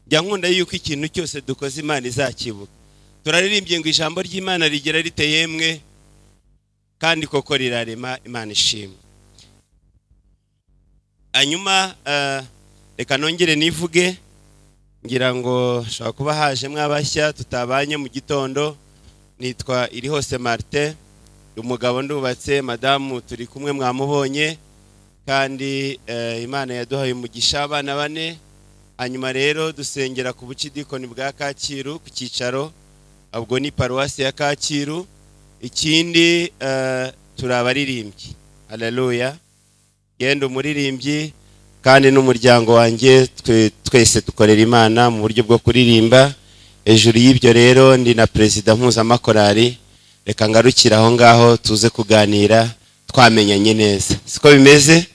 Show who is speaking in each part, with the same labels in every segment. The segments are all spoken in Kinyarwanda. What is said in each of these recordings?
Speaker 1: njya nkunda yuko ikintu cyose dukoze Imana izakibuka. Turaririmbye ngo ijambo ry'Imana rigera riteyemwe kandi koko rirarema, Imana ishimwe. Hanyuma reka nongere nivuge, ngira ngo shaka kuba haje mwabashya tutabanye mu gitondo. Nitwa IRIHOSE Martin, umugabo ndubatse, madamu turi kumwe mwamubonye, kandi Imana yaduhaye umugisha abana 4. Hanyuma rero dusengera ku bucidikoni bwa Kacyiru ku cyicaro, ubwo ni paruwasi ya Kacyiru. Ikindi turabaririmbyi. Haleluya. Yenda umuririmbyi kandi n'umuryango wanjye twese dukorera Imana mu buryo bwo kuririmba. Ejuru y'ibyo rero ndi na president mpuzamakorari. Reka ngarukira aho ngaho tuze kuganira twamenyanye neza. Siko bimeze?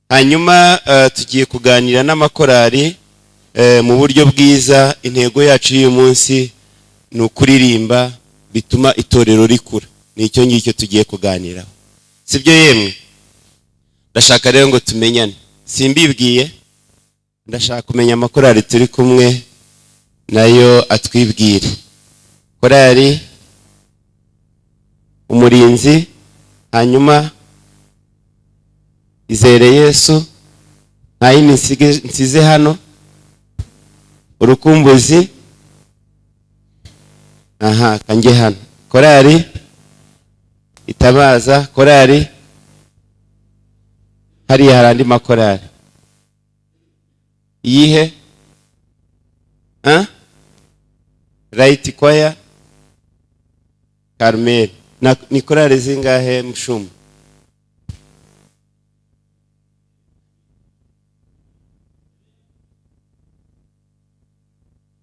Speaker 1: Hanyuma tugiye kuganira n'amakorari mu buryo bwiza. Intego yacu y'uyu munsi ni ukuririmba bituma itorero rikura. Nicyo ngicyo tugiye kuganiraho. Sibyo yemwe? Ndashaka rero ngo tumenyane. Simbibwiye, ndashaka kumenya amakorari turi kumwe nayo atwibwire. Korari Umurinzi, hanyuma Izere Yesu, ntayini nsize hano, Urukumbuzi, kanjye hano. Korari Itabaza, korari hariya hari andi makorari. Iyihe? Right Choir, Carmel. Ni korari zingahe Mushumba?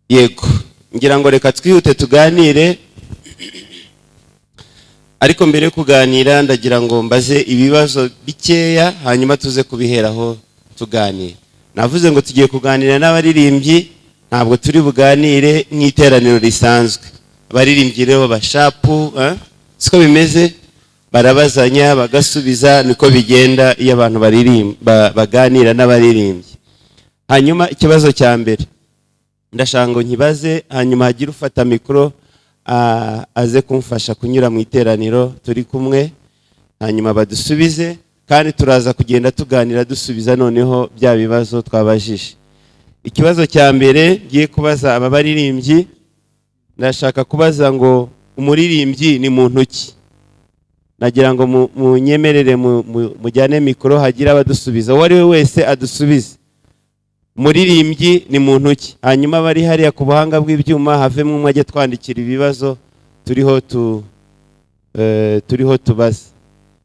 Speaker 1: Yego, ngira ngo reka twihute tuganire. Ariko mbere yo kuganira ndagira ngo mbaze ibibazo bikeya, hanyuma tuze kubiheraho tuganire. Navuze ngo tugiye kuganira n'abaririmbyi, ntabwo turi buganire nk'iteraniro risanzwe. Abaririmbyi rero bashapu, siko bimeze, barabazanya bagasubiza, niko bigenda iyo abantu baganira n'abaririmbyi. Hanyuma ikibazo cya mbere ndashaka ngo nkibaze, hanyuma hagira ufata mikoro aze kumfasha kunyura mu iteraniro turi kumwe, hanyuma badusubize, kandi turaza kugenda tuganira dusubiza noneho bya bibazo twabajije. Ikibazo cya mbere ngiye kubaza aba baririmbyi, ndashaka kubaza ngo umuririmbyi ni muntu ki? Nagira ngo munyemerere mujyane mikoro hagira abadusubiza, uwo ari we wese adusubize. Umuririmbyi ni muntu ki? Hanyuma bari hariya ku buhanga bw'ibyuma havemo umwe ajye twandikira ibibazo turiho tubaza.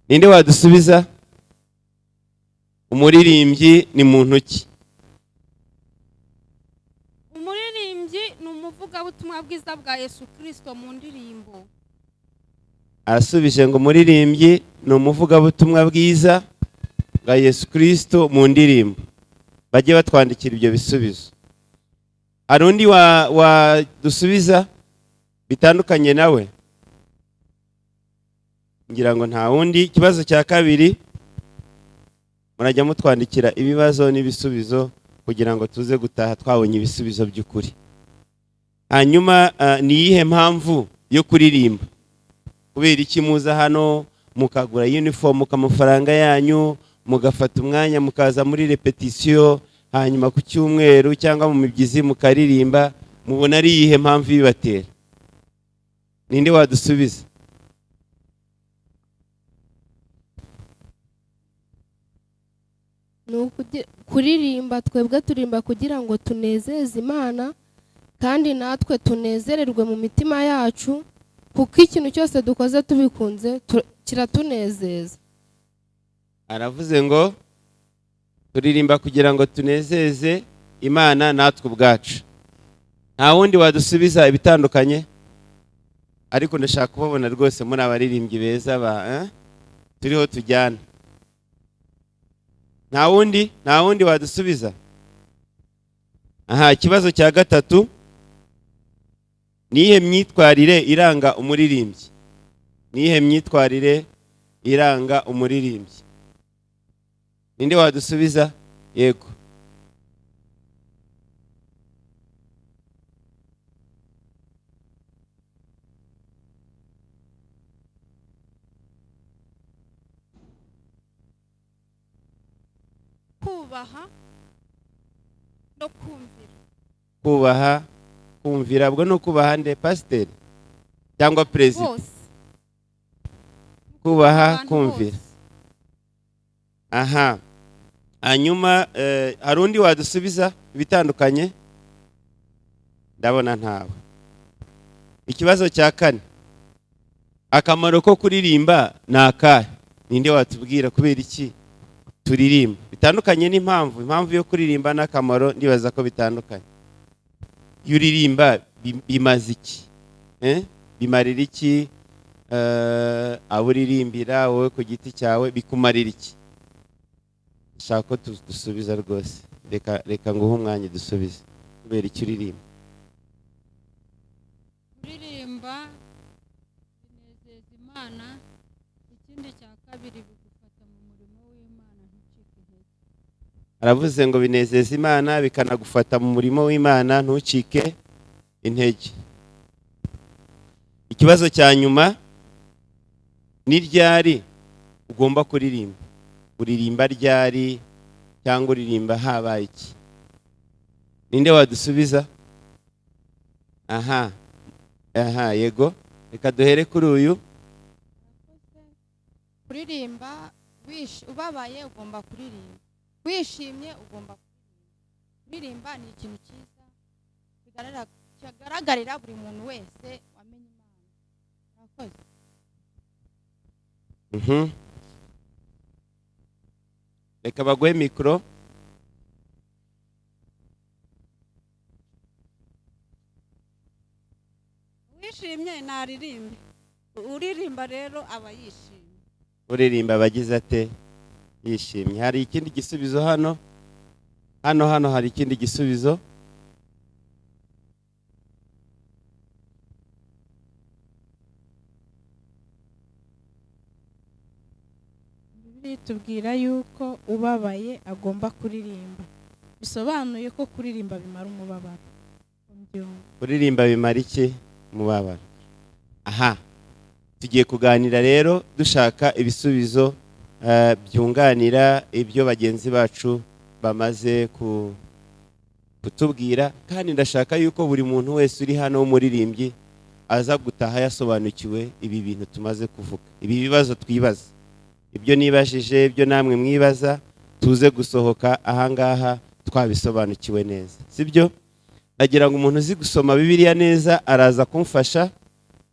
Speaker 1: Ninde wadusubiza? Umuririmbyi ni muntu ki?
Speaker 2: Umuririmbyi ni umuvuga ubutumwa bwiza bwa Yesu Kristo mu ndirimbo.
Speaker 1: Arasubije ngo umuririmbyi ni umuvuga ubutumwa bwiza bwa Yesu Kristo mu ndirimbo. Bajye batwandikira ibyo bisubizo. Hari undi wadusubiza bitandukanye nawe? Ngira ngo nta wundi. Ikibazo cya kabiri, murajya mutwandikira ibibazo n'ibisubizo kugira ngo tuze gutaha twabonye ibisubizo by'ukuri. Hanyuma ni iyihe mpamvu yo kuririmba? Kubera iki muza hano mukagura uniform kamafaranga yanyu, mugafata umwanya mukaza muri repetition, hanyuma ku cyumweru cyangwa mu mibyizi mukaririmba? Mubona ari iyihe mpamvu bibatera? Ninde wadusubiza?
Speaker 3: Kuririmba, twebwe turimba kugira ngo tunezeze Imana, kandi natwe tunezererwe mu mitima yacu, kuko ikintu cyose dukoze tubikunze kiratunezeza.
Speaker 1: Aravuze ngo turirimba kugira ngo tunezeze Imana natwe ubwacu. Nta wundi wadusubiza ibitandukanye? Ariko ndashaka kubabona rwose muri abaririmbyi beza turiho tujyana. Nta wundi wadusubiza? Ikibazo cya gatatu, nihe myitwarire iranga umuririmbyi? Nihe myitwarire iranga umuririmbyi? Ninde wadusubiza? Yego.
Speaker 2: kubaha no kumvira.
Speaker 1: kubaha kumvira, bwo no kubaha nde pasiteri cyangwa perezida?
Speaker 2: Bose.
Speaker 1: Kubaha
Speaker 2: Abantu
Speaker 1: kumvira.
Speaker 2: bose.
Speaker 1: Aha, hanyuma hari undi wadusubiza ibitandukanye? Ndabona ntawe. Ikibazo cya kane, akamaro ko kuririmba ni akahe? Ninde watubwira kubera iki turirimba? Bitandukanye impamvu yo kuririmba n'akamaro ndibaza ko bitandukanye. Iyo uririmba bimaze iki? Bimarira iki? Abo uririmbira wowe ku giti cyawe bikumarira iki? Shaka ko dusubiza rwose. Reka nguhe umwanya dusubize. Kubera iki uririmba?
Speaker 4: Kuririmba binezeza Imana, ikindi cya kabiri bigufata mu murimo w'Imana ntucike intege.
Speaker 1: Aravuze ngo binezeza Imana bikanagufata mu murimo w'Imana ntucike intege. Ikibazo cya nyuma, ni ryari ugomba kuririmba? Uririmba ryari cyangwa uririmba habaye iki? Ninde wadusubiza? Aha, yego, reka duhere kuri uyu.
Speaker 4: Kuririmba ubabaye ugomba kuririmba, wishimye ugomba kuririmba. Kuririmba ni ikintu cyiza kigaragarira buri muntu wese wamenye Imana. Murakoze.
Speaker 1: Reka baguhe mikoro.
Speaker 5: Wishimye naririmbe. Uririmba rero aba yishimye.
Speaker 1: Uririmba abagize ate? Yishimye. Hari ikindi gisubizo hano? Hano hari ikindi gisubizo?
Speaker 6: Tubwira yuko ubabaye agomba kuririmba, bisobanuye ko kuririmba bimara umubabaro.
Speaker 1: Kuririmba bimara iki? Umubabaro. Aha, tugiye kuganira rero dushaka ibisubizo byunganira ibyo bagenzi bacu bamaze kutubwira, kandi ndashaka yuko buri muntu wese uri hano w'umuririmbyi aza gutaha yasobanukiwe ibi bintu tumaze kuvuga, ibi bibazo twibaza, ibyo nibajije, ibyo namwe mwibaza, tuze gusohoka ahangaha twabisobanukiwe neza, sibyo? Nagira ngo umuntu uzi gusoma Bibiliya neza araza kumfasha.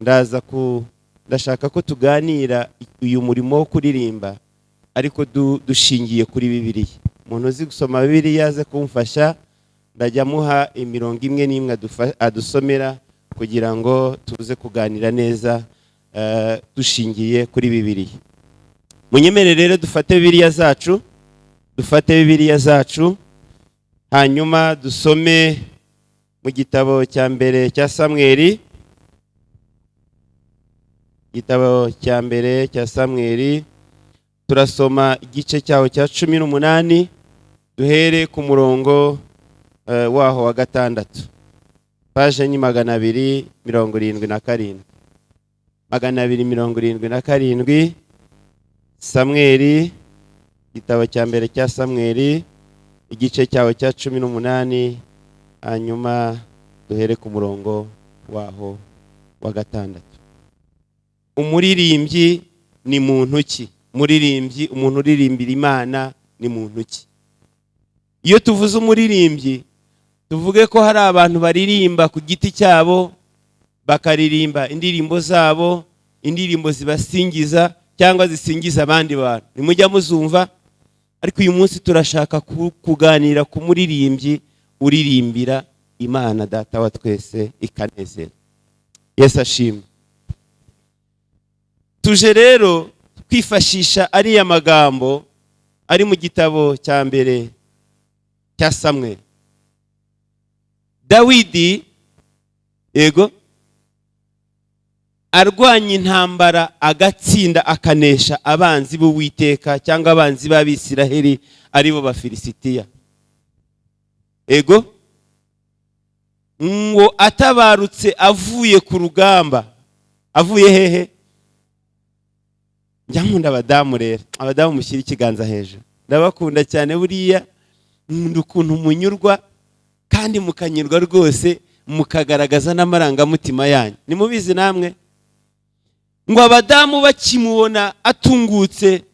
Speaker 1: Ndashaka ko tuganira uyu murimo wo kuririmba ariko dushingiye kuri Bibiliya. Umuntu uzi gusoma Bibiliya aze kumfasha, ndajya muha imirongo imwe n'imwe adusomera kugira ngo tuze kuganira neza dushingiye kuri Bibiliya. Munyemere rero dufate Bibiliya zacu hanyuma dusome mu gitabo cya mbere cya Samweli. Igitabo cya mbere cya Samweli turasoma igice cyaho cya 18, duhere ku murongo waho wa 6. Paje ni 277. 277 Samweli, igitabo cya mbere cya Samweli, igice cyaho cya 18, hanyuma duhere ku murongo waho wa 6. Umuririmbyi ni muntu ki? Umuririmbyi, umuntu uririmbira Imana ni muntu ki? Iyo tuvuze umuririmbyi, tuvuge ko hari abantu baririmba ku giti cyabo, bakaririmba indirimbo zabo, indirimbo zibasingiza cyangwa zisingiza abandi bantu. Nimujya muzumva, ariko uyu munsi turashaka kuganira ku muririmbyi uririmbira Imana Data wa twese ikanezera. Yesu ashimwe. Tuje rero kwifashisha ariya magambo ari mu gitabo cya mbere cya Samweli. Dawidi arwanya intambara agatsinda akanesha abanzi b'Uwiteka cyangwa abanzi b'Abisiraheli aribo Bafilisitiya. Ngo atabarutse avuye ku rugamba. Avuye hehe? Njya nkunda abadamu rero. Abadamu mushyira ikiganza hejuru. Ndabakunda cyane buriya nkunda ukuntu munyurwa kandi mukanyurwa rwose, mukagaragaza n'amarangamutima yanyu. Nimubizi namwe ngo abadamu bakimubona atungutse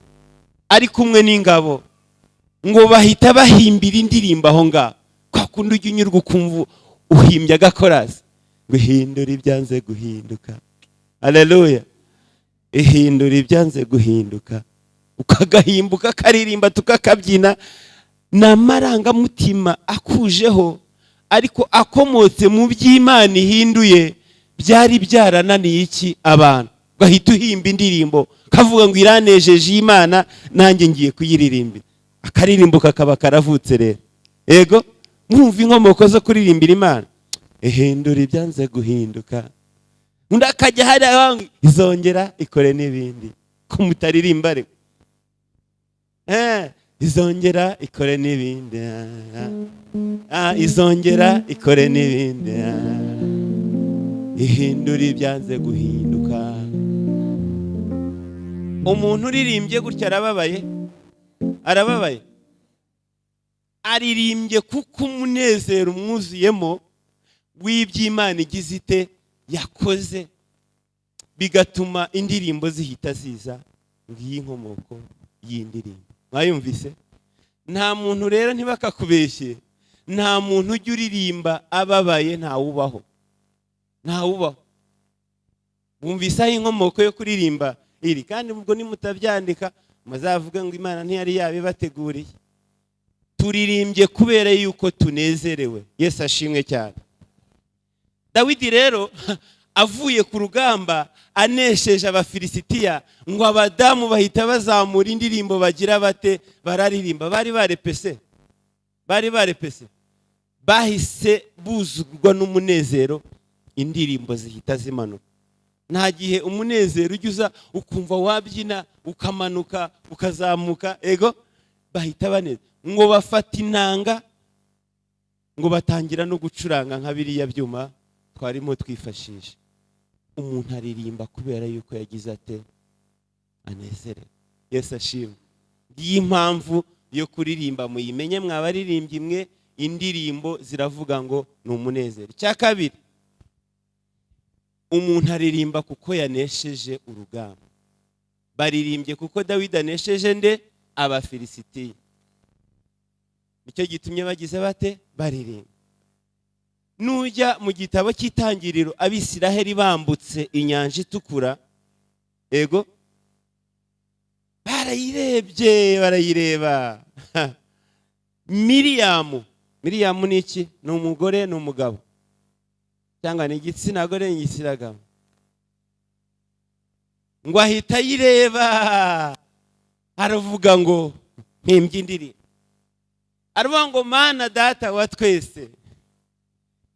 Speaker 1: ari kumwe n'ingabo, ngo bahita bahimbira indirimbo aho ngaho. Kwa kundi ujya unyurwa ukumva uhimbye agakorasi, ngo ihindura ibyanze guhinduka. Haleluya. Ihindura ibyanze guhinduka, ukagahimbuka karirimba tukakabyina, n'amarangamutima akujeho ariko akomotse mu by'Imana ihinduye, byari byarananiye iki abantu. Gahita uhimba indirimbo kavuga ngo iranejeje Imana, nanjye ngiye kuyiririmbira. Akaririmbo kakaba karavutse rero. Ego mwumva inkomoko zo kuririmbira Imana. Ihindura ibyanze guhinduka. Undi akajya hariya izongera ikore n'ibindi. Ko mutaririmba rero. Izongera ikore n'ibindi. Izongera ikore n'ibindi. Ihindura ibyanze guhinduka. Umuntu uririmbye gutya arababaye. Arababaye. Aririmbye kuko umunezero umwuzuyemo w'iby'Imana igize ite yakoze, bigatuma indirimbo zihita ziza. Ngiyi inkomoko y'indirimbo. Mwayumvise? Nta muntu rero ntibakakubeshye, nta muntu ujya uririmba ababaye, ntawubaho. Ntawubaho. Mwumvise aho inkomoko yo kuririmba iri, kandi ubwo nimutabyandika muzavuga ngo Imana ntiyari yabibateguriye. Turirimbye kubera yuko tunezerewe. Yesu ashimwe cyane. Dawidi rero avuye ku rugamba anesheje abafilisitiya, ngo abadamu bahita bazamura indirimbo bagira bate, bararirimba. Bari barepese. Bahise buzurwa n'umunezero, indirimbo zihita zimanuka. Nta gihe umunezero ujya ukumva wabyina ukamanuka ukazamuka. Ego bahita baneza, ngo bafata inanga, ngo batangira no gucuranga nka biriya byuma twarimo twifashisha. Umuntu aririmba kubera yuko yagize ate, anezerewe. Yesu ashimwe. Iyi mpamvu yo kuririmba muyimenye mwabaririmbyi mwe, indirimbo ziravuga ngo ni umunezero. Cya kabiri, umuntu aririmba kuko yanesheje urugamba. Baririmbye kuko Dawidi anesheje nde, abafilisitiya. Nicyo gitumye bagize bate, baririmba. Nujya mu gitabo cy'Itangiriro, Abisiraheli bambutse inyanja itukura, ego barayireba. Miriyamu ni iki? Ni umugore, ni umugabo, cyangwa ni igitsina gore, ni igitsina gabo. Ngo ahita ayireba, aravuga ngo mpimbye indirimbo. Aravuga ngo Mana data wa twese,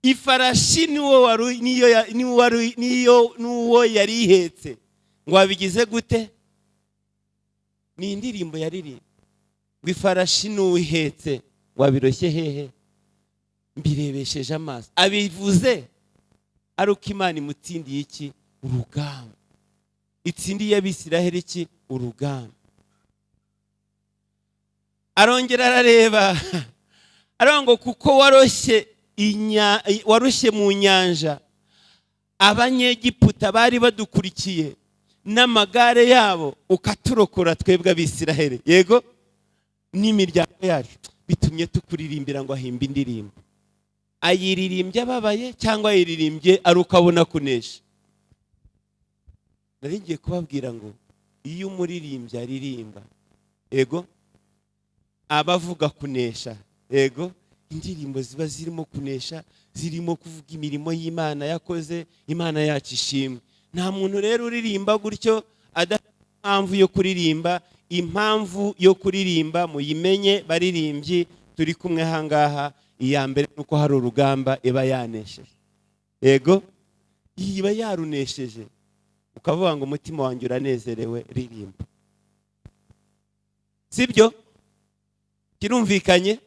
Speaker 1: ifarashi n'uwo yari ihetse, ngo wabigize gute? Ni indirimbo yaririmba. Ngo ifarashi n'uwo ihetse wabiroshye hehe? Mbirebesheje amaso. Abivuze ari uko Imana imutsindiye iki? Urugamba. Itsindiye Abisiraheli iki? Urugamba. Arongera arareba, aravuga ngo kuko waroshye mu nyanja Abanyegiputa bari badukurikiye n'amagare yabo, ukaturokora twebwe Abisiraheli, yego n'imiryango yacu, bitumye tukuririmbira. Ngo ahimba indirimbo. Ayiririmbye ababaye cyangwa ayiririmbye ari ukabona kunesha? Nari ngiye kubabwira ngo iyo umuririmbyi aririmba, ego abavuga kunesha, ego indirimbo ziba zirimo kunesha, zirimo kuvuga imirimo y'Imana yakoze, Imana yacu ishimwe. Nta muntu rero uririmba gutyo adafite impamvu yo kuririmba. Impamvu yo kuririmba muyimenye baririmbyi turi kumwe hangaha. Iya mbere nuko hari urugamba iba yanesheje, ego iba yarunesheje, ukavuga ngo umutima wanjye uranezerewe, ririmba. Sibyo? Kirumvikanye?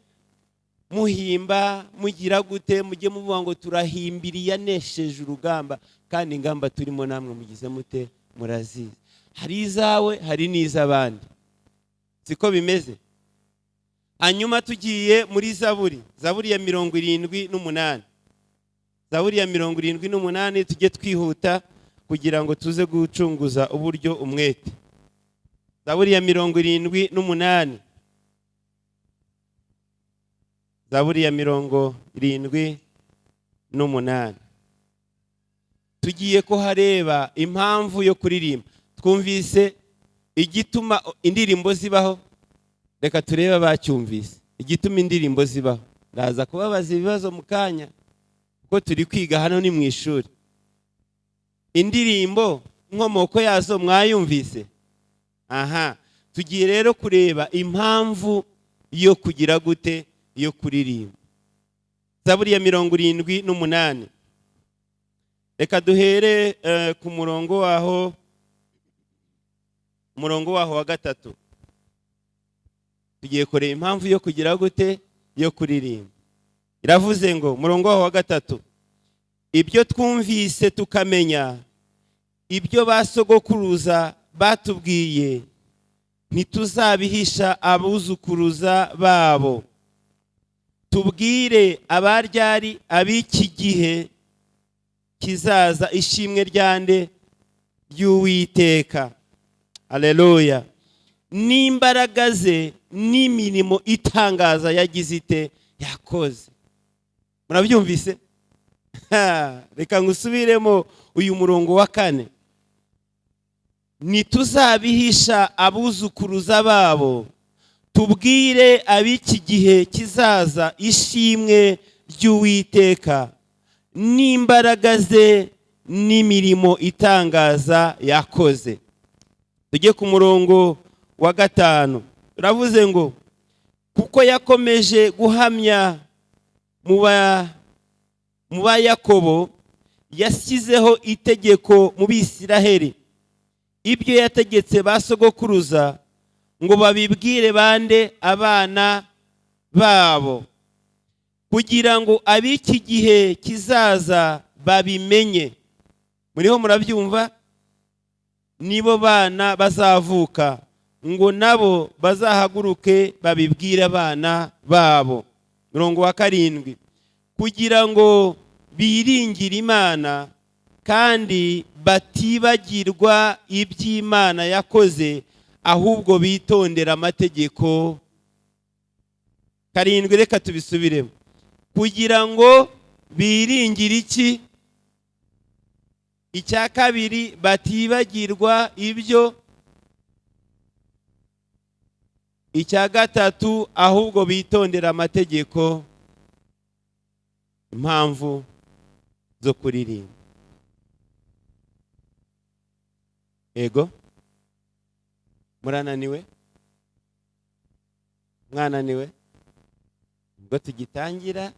Speaker 1: Muhimba, mugira gute, mujye muvuga ngo turahimbiriye yanesheje urugamba, kandi ingamba turimo namwe mugize mute, murazizi. Hari izawe, hari n'iz'abandi. Siko bimeze? hanyuma tugiye muri zaburi ya 78. Zaburi ya 78 tujye twihuta kugira ngo tuze gucunguza uburyo umwete. Zaburi ya 78. Zaburi ya 78. Tugiye ko hareba impamvu yo kuririmba. Twumvise igituma indirimbo zibaho. Reka turebe abacyumvise igituma indirimbo zibaho. Ndaza kubabaza ibibazo mu kanya kuko turi kwiga hano ni mu ishuri. Indirimbo inkomoko yazo mwayumvise. Aha, tugiye rero kureba impamvu yo kugira gute yo kuririmba. Zaburi ya 78. Reka duhere ku murongo waho wa gatatu. Tugiye kureba impamvu yo kugira gute yo kuririmba. Iravuze ngo murongo waho wa gatatu, ibyo twumvise tukamenya, ibyo basogokuruza batubwiye, ntituzabihisha abuzukuruza babo. Tubwire abaryari ab'iki gihe kizaza ishimwe ryande ry'Uwiteka. Haleluya. N'imbaraga ze n'imirimo itangaza yagize ite yakoze. Murabyumvise? Reka ngusubiremo uyu murongo wa 4. Ntituzabihisha abuzukuruza babo. Tubwire ab'iki gihe kizaza ishimwe ry'Uwiteka. N'imbaraga ze n'imirimo itangaza yakoze. Tujye ku murongo wa 5. Uravuze ngo kuko yakomeje guhamya mu ba Yakobo, yashyizeho itegeko mu Bisiraheli, ibyo yategetse basogokuruza ngo babibwire bande abana babo, kugira ngo ab'iki gihe kizaza babimenye. Muriho murabyumva? Nibo bana bazavuka ngo nabo bazahaguruke babibwire abana babo. Murongo wa 7, kugira ngo biringire Imana kandi batibagirwa iby'Imana yakoze, ahubwo bitondera amategeko. 7, reka tubisubiremo. Kugira ngo biringire iki? Icya 2, batibagirwa ibyo. Icya 3, ahubwo bitondera amategeko. Impamvu zo kuririmba. Ego murananiwe? Mwananiwe? Ubwo tugitangira,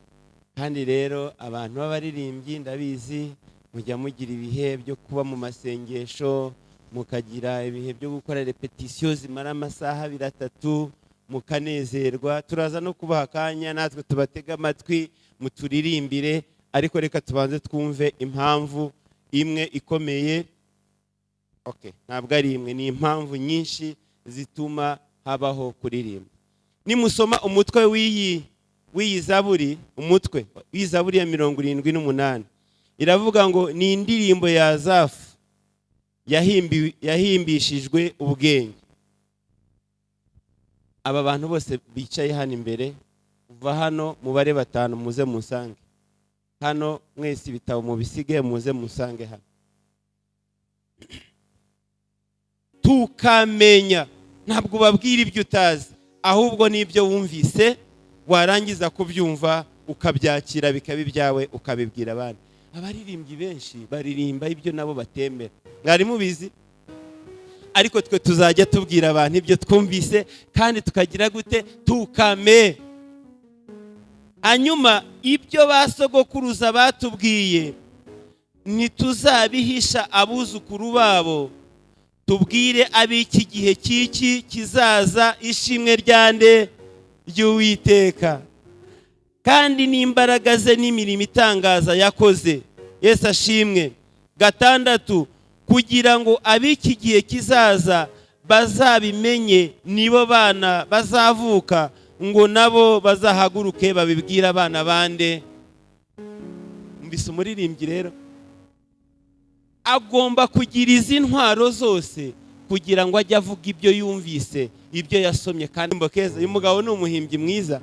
Speaker 1: kandi rero abantu b'abaririmbyi ndabizi mujya mugira ibihe byo kuba mu masengesho, mukagira ibihe byo gukora repetition zimara amasaha 3, mukanezerwa. Turaza no kubaha akanya natwe tubatega amatwi muturirimbire, ariko reka tubanze twumve impamvu imwe ikomeye. Okay, ntabwo ari imwe, ni impamvu nyinshi zituma habaho kuririmba. Nimusoma umutwe w'iyi zaburi, umutwe w'izaburi ya 78, iravuga ngo ni indirimbo ya Asafu yahimbishijwe ubwenge. Aba bantu bose bicaye hano imbere, uva hano mubare 5 muze musange hano, mwese ibitabo mubisige muze musange hano. Tukamenya, ntabwo babwira ibyo utazi, ahubwo n'ibyo wumvise warangiza kubyumva ukabyakira bikaba ibyawe ukabibwira abandi. Abaririmbyi benshi baririmba ibyo nabo batemera, mwari mubizi? Ariko twe tuzajya tubwira abantu ibyo twumvise, kandi tukagira gute? Tukame. Hanyuma ibyo basogokuruza batubwiye ntituzabihisha abuzukuru babo. Tubwire ab'iki gihe cy'iki kizaza ishimwe ryande ry'Uwiteka, kandi n'imbaraga ze n'imirimo itangaza yakoze. Yesu ashimwe. 6, kugira ngo ab'iki gihe kizaza bazabimenye, nibo bana bazavuka ngo nabo bazahaguruke babibwira abana bande. Mbese umuririmbyi rero agomba kugira izi ntwaro zose kugira ngo ajye avuga ibyo yumvise, ibyo yasomye. Kandi mbokeza uyu mugabo ni umuhimbyi mwiza,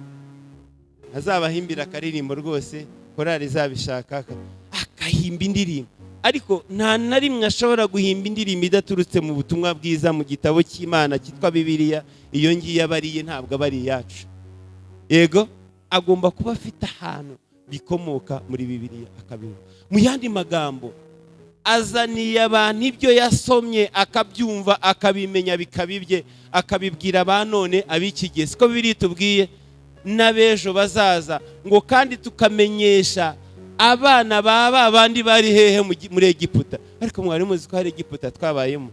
Speaker 1: azabahimbira akaririmbo rwose, korari izabishaka akahimba indirimbo. Ariko nta na rimwe ashobora guhimba indirimbo idaturutse mu butumwa bwiza mu gitabo cy'Imana cyitwa Bibiliya. Iyo ngiye abariye ntabwo abari yacu. Yego, agomba kuba afite ahantu bikomoka muri Bibiliya akabivuga. Mu yandi magambo, azaniye abantu ibyo yasomye, akabyumva, akabimenya, bikabibye, akabibwira abanone ab'iki gihe. Siko Bibiliya itubwiye n'abejo bazaza ngo kandi tukamenyesha abana baba abandi bari hehe muri Egiputa. Ariko mwari muzi ko hari Egiputa twabayemo,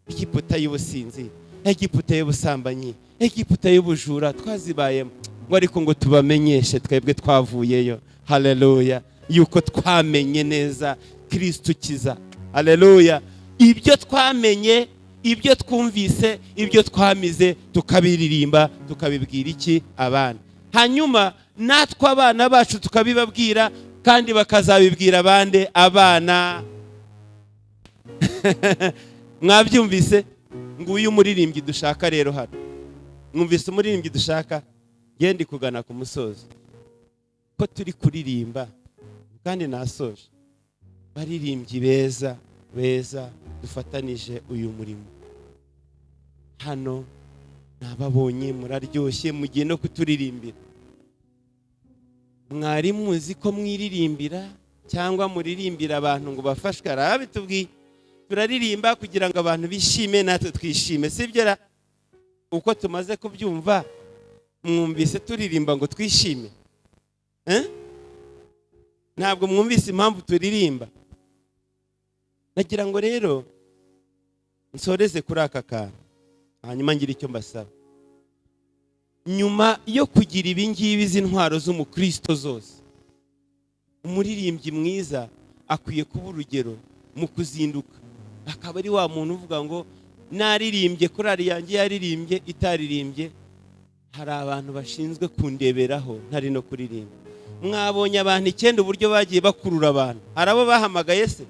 Speaker 1: Egiputa y'ubusinzi, Egiputa y'ubusambanyi, Egiputa y'ubujura twazibayemo. Ngo ariko ngo tubamenyeshe twebwe twavuyeyo, haleluya, yuko twamenye neza Kristo ukiza, haleluya. Ibyo twamenye, ibyo twumvise, ibyo twamize, tukabiririmba, tukabibwira iki abana. Hanyuma natwe abana bacu tukabibabwira, kandi bakazabibwira abande abana. Mwabyumvise? Nguyu umuririmbyi dushaka rero hano. Mwumvise umuririmbyi dushaka? Gendi kugana ku musozo ko turi kuririmba kandi nasoje. Baririmbyi beza beza dufatanije uyu murimo hano, nababonye muraryoshye, mugiye no kuturirimbira. Mwari muzi ko mwiririmbira cyangwa muririmbira abantu ngo bafashwe? Arabitubwiye turaririmba kugira ngo abantu bishime, natwe twishime, sibyo? Uko tumaze kubyumva, mwumvise turirimba ngo twishime? Ntabwo mwumvise impamvu turirimba? Nagira ngo rero nsoreze kuri aka kantu, hanyuma ngira icyo mbasaba. Nyuma yo kugira ibingibi, izi ntwaro z'umukristo zose, umuririmbyi mwiza akwiye kuba urugero mu kuzinduka. Akaba ari wa muntu uvuga ngo naririmbye, korari yanjye yaririmbye, itaririmbye hari abantu bashinzwe kundeberaho ntari no kuririmba. Mwabonye abantu 9 uburyo bagiye bakurura abantu. Arabo bahamagaye se?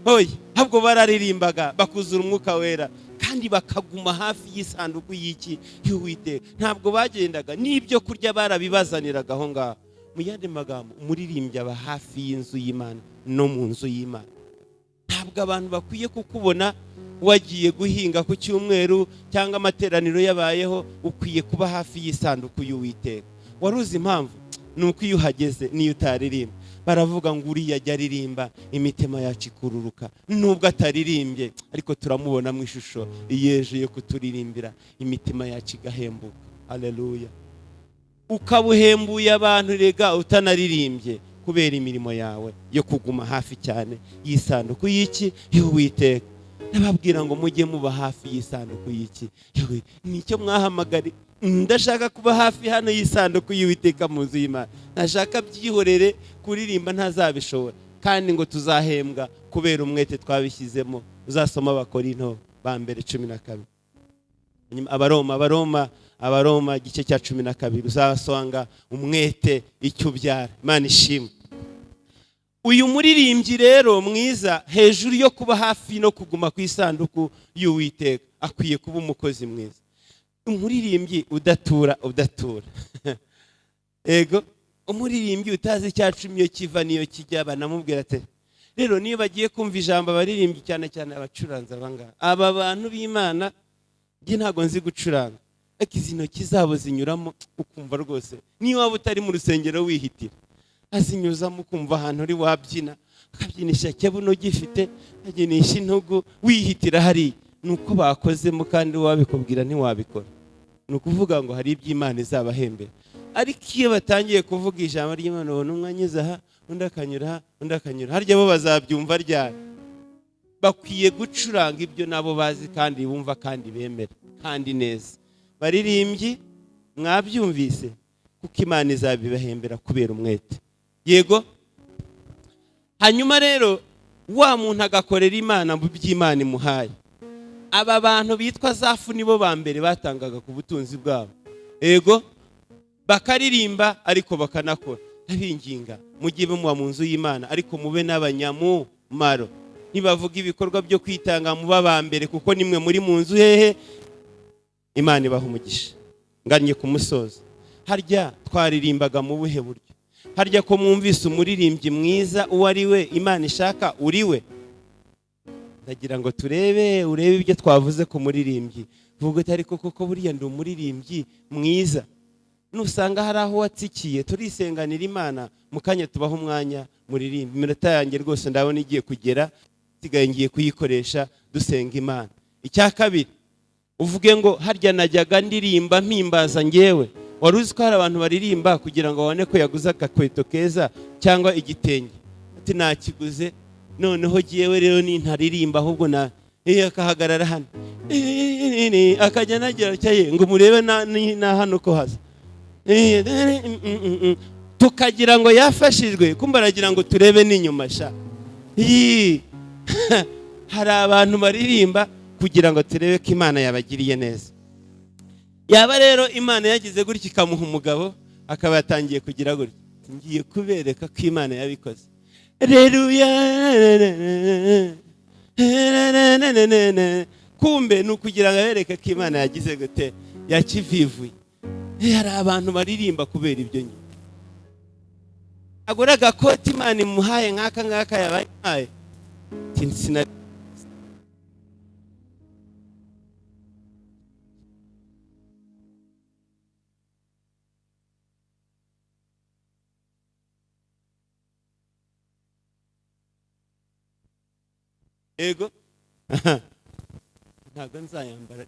Speaker 1: Hoye, ahubwo bararirimbaga bakuzura umwuka wera, kandi bakaguma hafi y'isanduku y'iki y'Uwiteka. Ntabwo bagendaga n'ibyo kurya, barabibazaniraga aho ngaho. Mu yandi magambo, umuririmbyi aba hafi y'inzu y'Imana no mu nzu y'Imana. Ntabwo abantu bakwiye kukubona wagiye guhinga ku cyumweru cyangwa amateraniro yabayeho. Ukwiye kuba hafi y'isanduku y'Uwiteka. Waruzi impamvu? Nuko iyo uhageze niyo utaririmba, baravuga ngo uriya ajya aririmba imitima yacu ikururuka. Nubwo ataririmbye, ariko turamubona mu ishusho yeje yo kuturirimbira, imitima yacu igahembuka. Haleluya. Ukabuhembuye abantu rega utanaririmbye, kubera imirimo yawe yo kuguma hafi cyane y'isanduku y'iki y'Uwiteka. Nababwira ngo mujye muba hafi y'isanduku y'iki. Nicyo mwahamagari. Ndashaka kuba hafi hano y'isanduku y'Uwiteka mu nzu y'Imana. Nashaka byihorere kuririmba ntazabishobora, kandi ngo tuzahembwa kubera umwete twabishyizemo. Uzasoma Abakorinto ba mbere 12. Abaroma igice cya 12 uzasanga umwete icyo ubyara. Imana ishimwe. Uyu muririmbyi rero mwiza, hejuru yo kuba hafi no kuguma ku isanduku y'Uwiteka, akwiye kuba umukozi mwiza. Umuririmbyi udatura ego, umuririmbyi utazi icyacumi iyo kiva niyo kijya. Banamubwira ati rero niyo bagiye kumva ijambo abaririmbyi, cyane cyane abacuranza banga, aba bantu b'Imana, nge ntago nzi gucuranga, ariko izi ntoki zabo zinyuramo ukumva rwose niyo waba utari mu rusengero wihitira, azinyuzamo ukumva ahantu uri wabyina, akabyinisha cyabuno gifite, aginisha intugu wihitira hariya. Nuko bakozemo, kandi wabikubwira ntiwabikora. Nukuvuga ngo hari iby'Imana izabahembera. Ariko iyo batangiye kuvuga ijambo ry'Imana, ubona umwe anyuze aha, undi akanyura aha, undi akanyura harya, bo bazabyumva ryari? Bakwiye gucuranga ibyo nabo bazi kandi bumva kandi bemera kandi neza. Baririmbyi mwabyumvise, kuko Imana izabibahembera kubera umwete. Yego. Hanyuma rero wa muntu agakorera Imana mu by'Imana imuhaye. Aba bantu bitwa Zafu nibo ba mbere batangaga ku butunzi bwabo. Ego, bakaririmba ariko bakanakora. Abinginga mujye muba mu nzu y'Imana ariko mube n'abanyamumaro. Nibavuga ibikorwa byo kwitanga muba ba mbere kuko nimwe muri mu nzu hehe Imana ibaha umugisha. Nganye ku musozo, harya twaririmbaga mu buhe buryo? Harya ko mwumvise umuririmbyi mwiza uwo ari we Imana ishaka uri we? Ndagira ngo urebe ibyo twavuze ku muririmbyi. Vuga ati ariko koko buriya ndi umuririmbyi mwiza. Nusanga hari aho watsikiye turisenganira Imana mukanya tubaho umwanya muririmbi. Iminota yanjye rwose ndabona igiye kugera, sigaye ngiye kuyikoresha dusenga Imana. Icya kabiri, uvuge ngo harya najyaga ndirimba mpimbaza ngewe. Wari uzi ko hari abantu baririmba kugira ngo babone ko yaguze akakweto keza cyangwa igitenge. Ati nakiguze noneho giyewe rero nintaririmba ahubwo akahagarara hano akajya nagira cyaye ngo murebe na hano ko hasa. Tukagira ngo yafashijwe kumba aragira ngo turebe n'inyuma sha. Hari abantu baririmba kugira ngo turebe ko Imana yabagiriye neza. Yaba rero Imana yagize gutya ikamuha umugabo akaba yatangiye kugira gutya, ngiye kubereka ko Imana yabikoze. Haleluya. Kumbe nukugira ngo abereke ko Imana yagize gute, yakivivuye. Hari abantu baririmba kubera ibyo nyine. Agora gakoti Imana imuhaye nk'aka ngaka yabaye. Tinsina ego ntabwo nzayambara.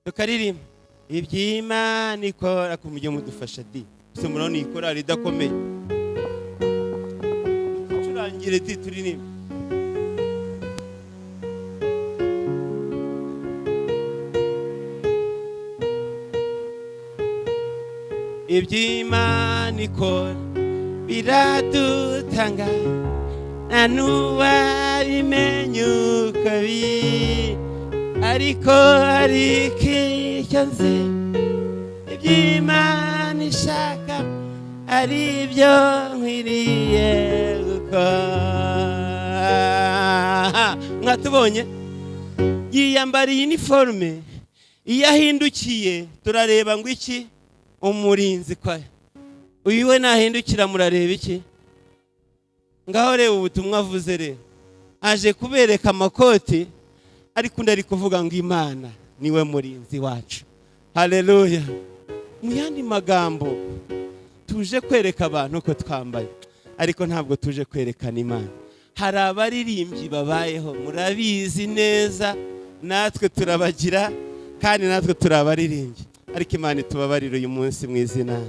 Speaker 1: Tukaririmba iby'Imana ikora ku mujye mudufasha di. Se murabona iyi korali idakomeye. Turangire di turirimba. Iby'Imana ikora biradutangaza nta n'uwabimenya uko biri, ariko hari icyo nzi iby'Imana ishaka ari byo nkwiriye gukora. Mwatubonye yiyambariye iniforume, iyo ahindukiye turareba ngo iki umurinzi kwa uyu we nahindukira murareba iki? Ngaho reba ubutumwa avuze rero aje kubereka amakoti ariko ndari kuvuga ngo Imana niwe murinzi wacu. Haleluya. Mu yandi magambo tuje kwereka abantu ko twambaye ariko ntabwo tuje kwerekana Imana. Hari abaririmbyi babayeho murabizi neza, natwe turabagira kandi natwe turabaririmbyi, ariko Imana itubabarire uyu munsi mu izina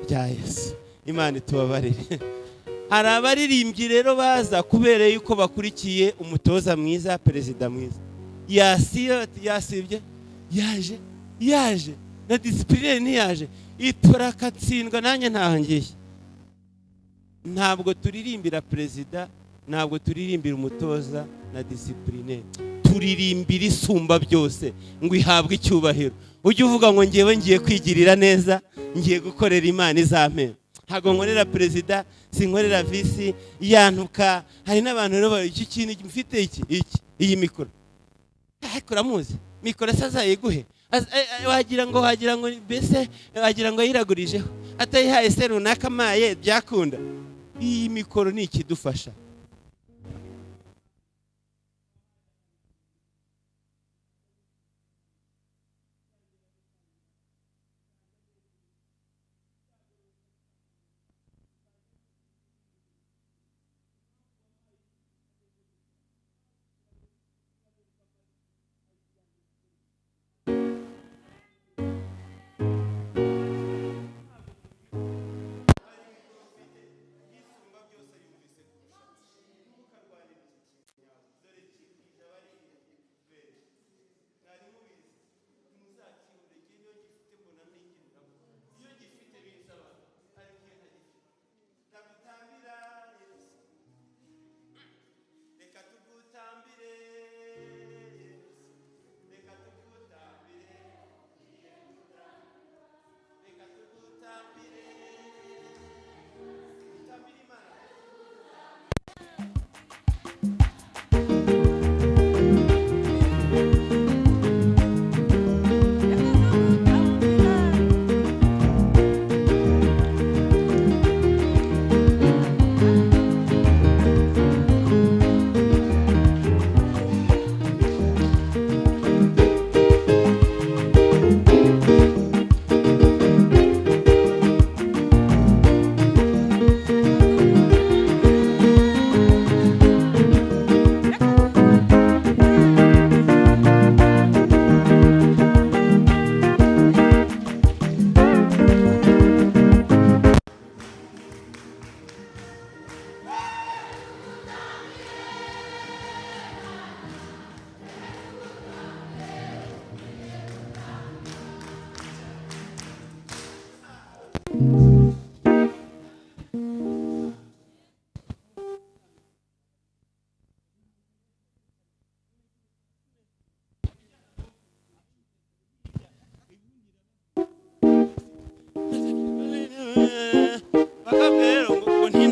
Speaker 1: rya Yesu. Imana itubabarire. Hari abaririmbyi rero baza kubera yuko bakurikiye umutoza mwiza, perezida mwiza. Yasibye yaje na discipline ntiyaje iturakatsindwa nanjye ntahangiye. Ntabwo turirimbira perezida, ntabwo turirimbira umutoza na discipline, turirimbira isumba byose ngo ihabwe icyubahiro. Ujye uvuga ngo ngewe ngiye kwigirira neza, ngiye gukorera Imana izampera. Ntabwo nkorera perezida, sinkorera visi yantuka. Hari n'abantu rero iki kintu mfite iki iyi mikoro. Ariko uramuzi mikoro sazayiguhe wagira ngo mbese wagira ngo yiragurijeho atayihaye se runaka maye byakunda. Iyi mikoro ni ikidufasha.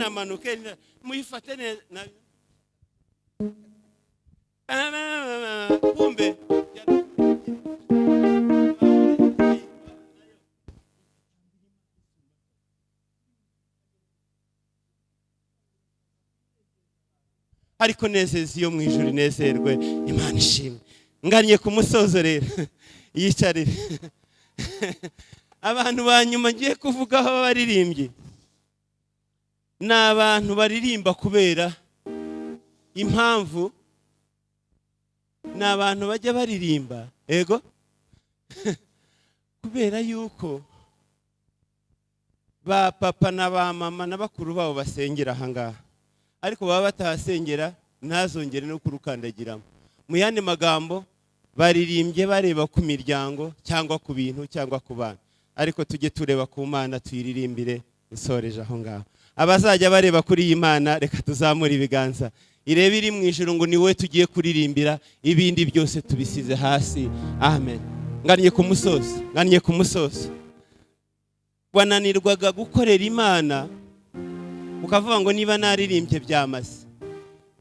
Speaker 1: ntinamanuke muyifate neza kumbe ariko nezeze iyo mu ijuru inezerwe Imana ishimwe. Nganye ku musozo rero yicarire. Abantu ba nyuma ngiye kuvugaho baririmbyi ni abantu baririmba kubera impamvu, ni abantu bajya baririmba ego kubera yuko ba papa na ba mama na bakuru babo basengera ahangaha, ariko baba batahasengera ntazongere no kurukandagiramo. Mu yandi magambo baririmbye bareba ku miryango cyangwa ku bintu cyangwa ku bana, ariko tujye tureba ku Mana tuyiririmbire. Isoreje aho ngaho. Abazajya bareba kuri iyi Mana reka tuzamure ibiganza, irebe iri mu ijuru ngo ni wowe tugiye kuririmbira, ibindi byose tubisize hasi. Amen. Nganye ku musozo. Wananirwaga gukorera Imana ukavuga ngo niba naririmbye byamaze,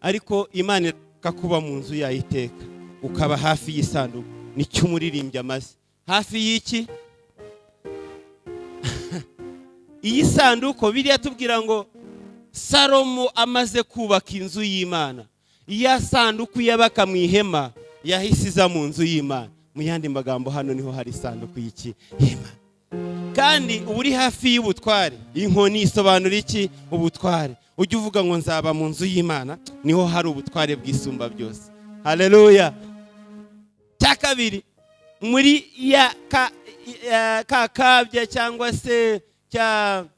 Speaker 1: ariko Imana ikakuba mu nzu yayiteka, ukaba hafi y'isanduku. Nicyo umuririmbyi amaze. Hafi y'iki? Iyi sanduku biriya tubwira ngo Salomo amaze kubaka inzu y'Imana, iya sanduku yabaka mu ihema yahise iza mu nzu y'Imana. Mu yandi magambo hano niho hari sanduku y'iki? Y'Imana. Kandi uri hafi y'ubutware. Inkoni isobanura iki? Ubutware. Ujye uvuga ngo nzaba mu nzu y'Imana, niho hari ubutware bwisumba byose. Haleluya. Cya kabiri, muri kakabya cyangwa se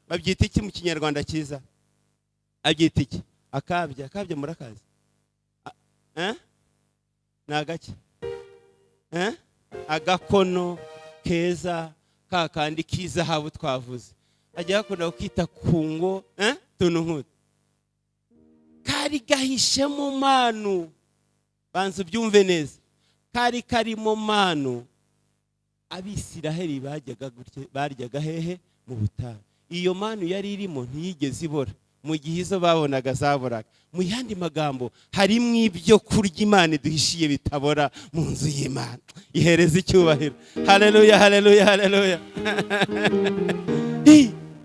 Speaker 1: babyita iki mu Kinyarwanda cyiza? Abyita iki? Akabya murakazi? Nagaki? Agakono keza kakandi k'izahabu twavuze. Ajya hakunda kwita kungo, tuntu nk'utu. Kari gahishemo manu. Banza ubyumve neza. Kari karimo manu. Abisiraheli baryaga hehe? Mu butayu. Iyo manu yari irimo ntiyigeze ibora. Mu gihe izo babonaga zaboraga. Mu yandi magambo harimo ibyo kurya Imana duhishiye bitabora mu nzu y'Imana. Ihereza icyubahiro. Haleluya, haleluya, haleluya.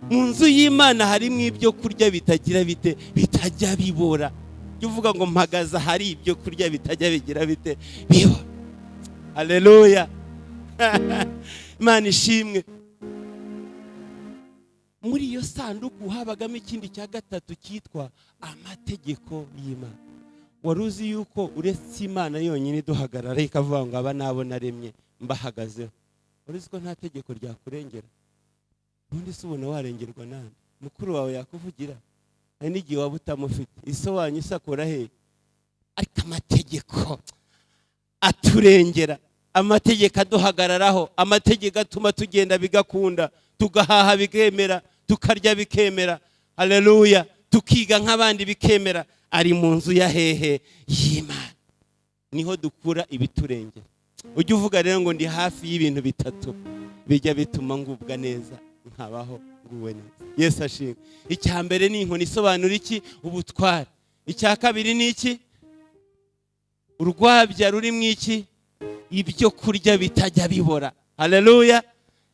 Speaker 1: Mu nzu y'Imana harimo ibyo kurya bitagira bite? Bitajya bibora. Jya uvuga ngo mpagaza hari ibyo kurya bitajya bigira bite? Bibora. Haleluya. Imana ishimwe. Muri iyo sanduku habagamo ikindi cya gatatu cyitwa amategeko y'Imana. Waruzi yuko uretse Imana yonyine duhagarara ikavuga ngo aba nabo naremye mbahagazeho. Waruzi ko nta tegeko ryakurengera? Ubundi se ubona warengerwa nande? Mukuru wawe yakuvugira? Hari n'igihe waba utamufite. Iso wanyu isakora he? Ariko amategeko aturengera. Amategeko aduhagararaho. Amategeko atuma tugenda bigakunda, tugahaha bikemera, tukarya bikemera. Haleluya. Tukiga nk'abandi bikemera. Ari mu nzu ya hehe? Y'Imana. Niho dukura ibiturengera. Ujye uvuga rero ngo ndi hafi y'ibintu bitatu bijya bituma ngubwa neza, nkabaho nguwe neza. Yesu ashimwe. Icya mbere ni inkoni isobanura iki? Ubutware. Icya kabiri ni iki? Urwabya ruri mu iki? Ibyo kurya bitajya bibora. Haleluya.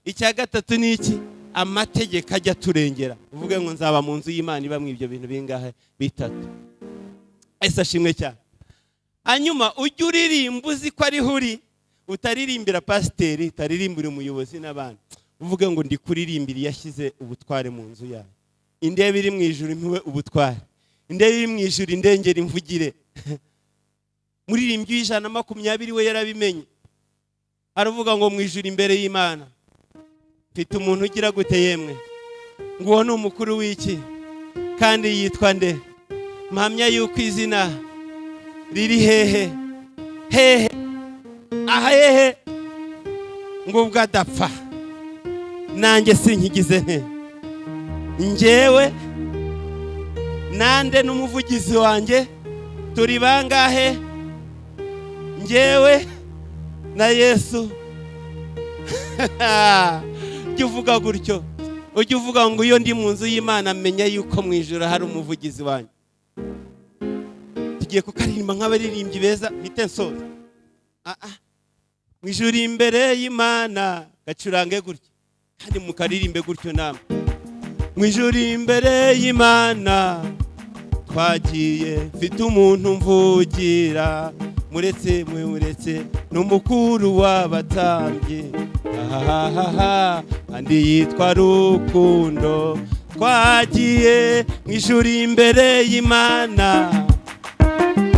Speaker 1: Icya gatatu ni iki? Amategeko ajya turengera. Uvuge ngo nzaba mu nzu y'Imana iba mu ibyo bintu bingahe? Bitatu. Yesu ashimwe cyane. Hanyuma ujye uririmba uzi ko ari huri, utaririmbira pasiteri, utaririmbira umuyobozi n'abandi. Uvuge ngo ndi kuririmbira yashyize ubutware mu nzu yawe. Indebe iri mu ijuru impuwe ubutware. Indebe iri mu ijuru indengera imvugire. Muririmbyi w'120 we yarabimenye. Aravuga ngo mu ijuru imbere y'Imana mfite umuntu ugira gute yemwe? Ngo uwo ni umukuru w'iki? Kandi yitwa nde? Mpamya yuko izina riri hehe? Hehe. Aha hehe? Ngo ubwo adapfa nanjye sinkigize nte? Njyewe nande n'umuvugizi wanjye turi bangahe? Njyewe na Yesu. Jya uvuga gutyo. ujye uvuga ngo iyo ndi mu nzu y'Imana menya yuko mu ijuru hari umuvugizi wanyu. Tugiye kukaririmba nk'abaririmbyi beza bite nsoza. Mu ijuru imbere y'Imana gacurange gutyo kandi mukaririmbe gutyo namwe. Mu ijuru imbere y'Imana twagiye mfite umuntu mvugira muretse n'umukuru w'abatambyi andi yitwa Rukundo. Twagiye mu ijuru imbere y'Imana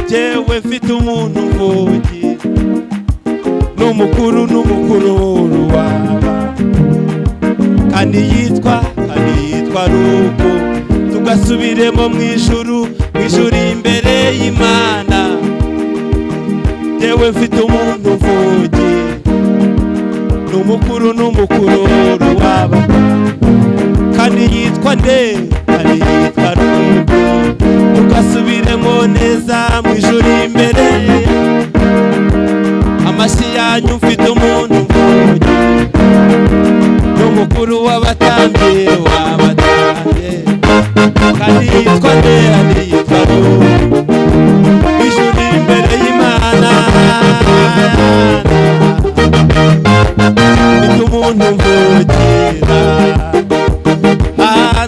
Speaker 1: jewe mfite umuntu mvugira n'umukuru w'aba kandi yitwa Rukundo. Tugasubiremo mu ijuru imbere y'Imana jewe mfite umuntu mvugira n'umukuru w'aba kandi yitwa Rukundo. Tugasubiremo neza mu ijuru imbere amashyi yanyu mfite umuntu mvugira n'umukuru w'abatambyi kandi yitwa Rukundo. Ijuru imbere y'Imana mfite umuntu mvugira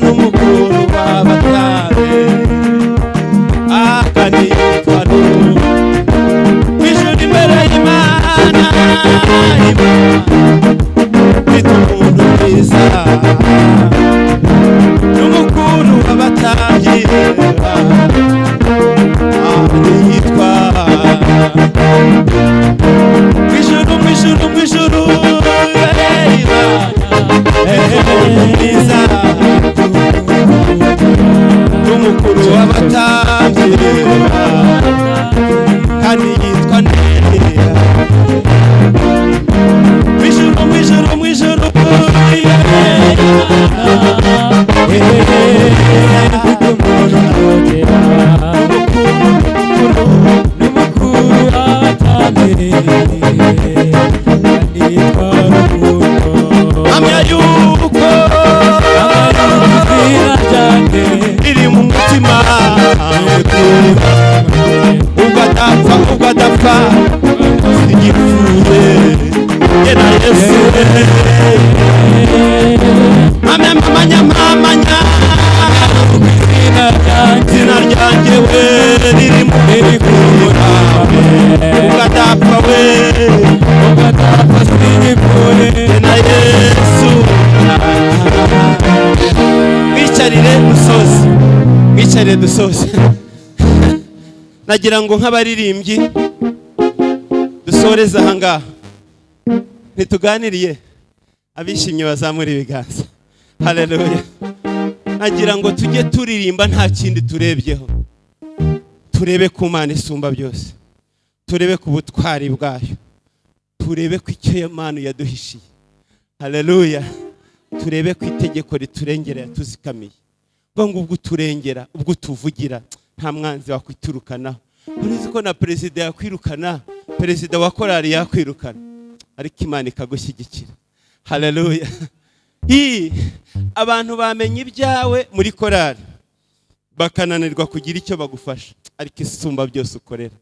Speaker 1: n'umukuru w'abatambyi kandi yitwa Rukundo. Ijuru imbere y'Imana mfite umuntu bwiza n'umukuru w'abatambyi yitwa Ijuru bwiza n'umukuru w'abatambyi kandi yitwa mu ijuru amya yuko iri mu mutima ugadapfa sigipfuye era Yesu amanya izina ryanjye we riri mu mutima ugadapfa we sigipfuye era Yesu. Mwicarire dusoze nagira ngo nk'abaririmbyi dusoreze ahangaha ntituganiriye abishimye bazamura ibiganza. Haleluya. Nagira ngo tujye turirimba nta kindi turebyeho, turebe ku Mana isumba byose, turebe ku butwari bwayo, turebe ku icyo Imana yaduhishiye. Haleluya. Turebe ku itegeko riturengera yatuzikamiye ngo ubwo turengera ubwo tuvugira nta mwanzi wakwiturukanaho. Uruzi ko na perezida yakwirukana, perezida wa korali yakwirukana, ariko Imana ikagushyigikira. Haleluya. Abantu bamenye ibyawe muri korali bakananirwa kugira icyo bagufasha, ariko isumba byose ukorera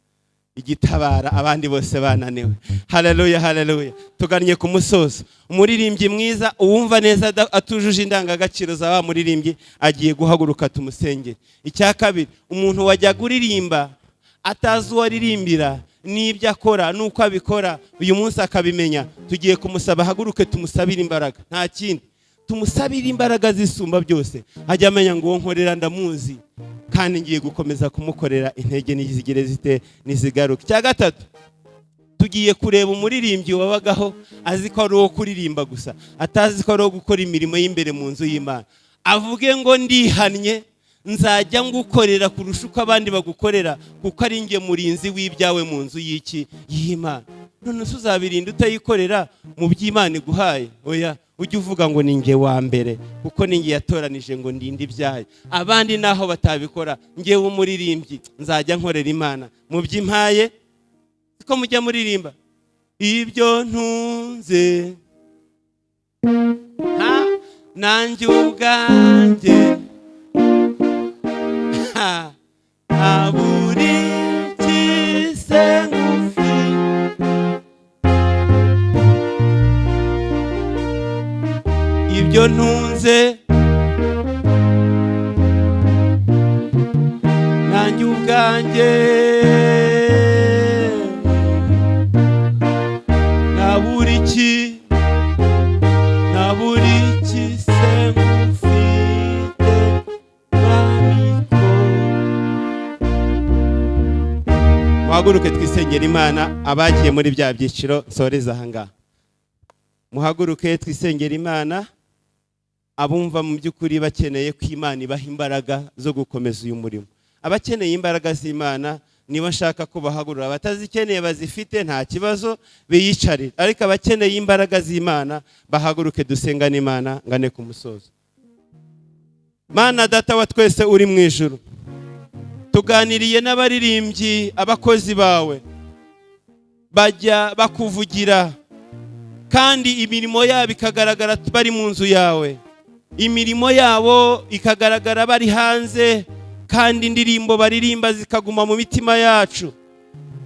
Speaker 1: igitabara abandi bose bananiwe. Haleluya, haleluya. Tugannye ku musozo. Umuririmbyi mwiza uwumva neza atujuje indangagaciro za wa muririmbyi agiye guhaguruka tumusengere. Icya kabiri, umuntu wajya kuririmba atazi uwo aririmbira n'ibyo akora nuko abikora, uyu munsi akabimenya, tugiye kumusaba haguruke tumusabire imbaraga. Nta kindi, tumusabire imbaraga zisumba byose, ajya amenya ngo nkorera ndamuzi kandi ngiye gukomeza kumukorera, intege nizigere zite nizigaruke. Cya gatatu, tugiye kureba umuririmbyi wabagaho azi ko ari uwo kuririmba gusa, atazi ko ari uwo gukora imirimo y'imbereye mu nzu y'Imana. Avuge ngo ndihannye nzajya ngukorera kurusha uko abandi bagukorera, kuko ari nge murinzi w'ibyawe mu nzu y'Imana. None uzabirinda utayikorera mu by'Imana iguhaye? Oya, ujye uvuga ngo ni nge wa mbere, kuko ni nge yatoranije ngo ndinde ibyayo. Abandi naho batabikora, ngewe umuririmbyi nzajya nkorera Imana mu by'impaye. Ko mujya muririmba ibyo ntunze nanjye ubwanjye aburi kise ngufi ibyo ntunze nanjye ubwanjye naburi kise ngufite mwamiko. Muhaguruke twisengera Imana abagiye muri bya byiciro nsoreza aha ngaha. Muhaguruke twisengera Imana abumva mu by'ukuri bakeneye ko Imana ibaha imbaraga zo gukomeza uyu murimo. Abakeneye imbaraga z'Imana niba nshaka ko bahagurura, abatazikeneye bazifite nta kibazo biyicarira, ariko abakeneye imbaraga z'Imana bahaguruke dusengane Imana ngane ku musozo. Mana data wa twese uri mu ijuru, tuganiriye n'abaririmbyi abakozi bawe bajya bakuvugira kandi imirimo yabo ikagaragara bari mu nzu yawe, imirimo yabo ikagaragara bari hanze kandi indirimbo baririmba zikaguma mu mitima yacu.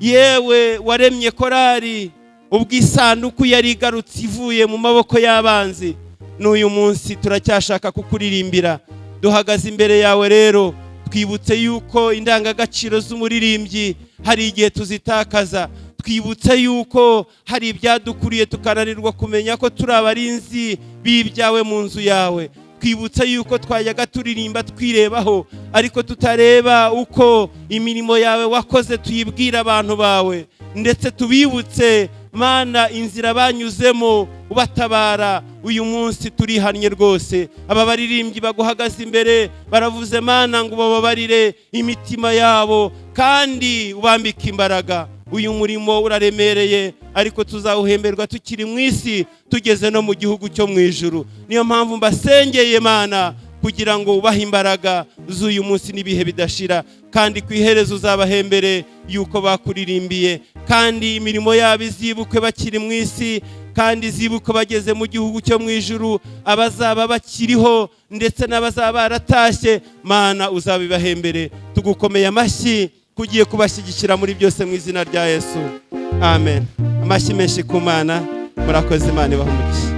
Speaker 1: Yewe waremye korari ubwisanduku yari igarutse ivuye mu maboko y'abanzi, n'uyu munsi turacyashaka kukuririmbira. Duhagaze imbere yawe rero twibutse yuko indangagaciro z'umuririmbyi hari igihe tuzitakaza, twibutse yuko hari ibyadukuriye tukananirwa kumenya ko turi abarinzi b'ibyawe mu nzu yawe. Twibutse yuko twajyaga turirimba twirebaho ariko tutareba uko imirimo yawe wakoze tuyibwira abantu bawe, ndetse tubibutse Mana inzira banyuzemo ubatabara. Uyu munsi turihannye rwose, aba baririmbyi baguhagaze imbere baravuze Mana ngo bababarire imitima yabo kandi ubambike imbaraga. Uyu murimo uraremereye ariko tuzawuhemberwa tukiri mu isi tugeze no mu gihugu cyo mu ijuru. Niyo mpamvu mbasengeye Mana kugira ngo ubahe imbaraga z'uyu munsi n'ibihe bidashira, kandi ku iherezo uzabahembere yuko bakuririmbiye, kandi imirimo yabo izibukwe bakiri mu isi kandi izibukwe bageze mu gihugu cyo mu ijuru. Abazaba bakiriho ndetse n'abazaba baratashye Mana uzabibahembere. Tugukomeye amashyi kugiye kubashyigikira muri byose mu izina rya Yesu, amen. Amashyi menshi ku Mana. Murakoze, Imana ibahe umugisha.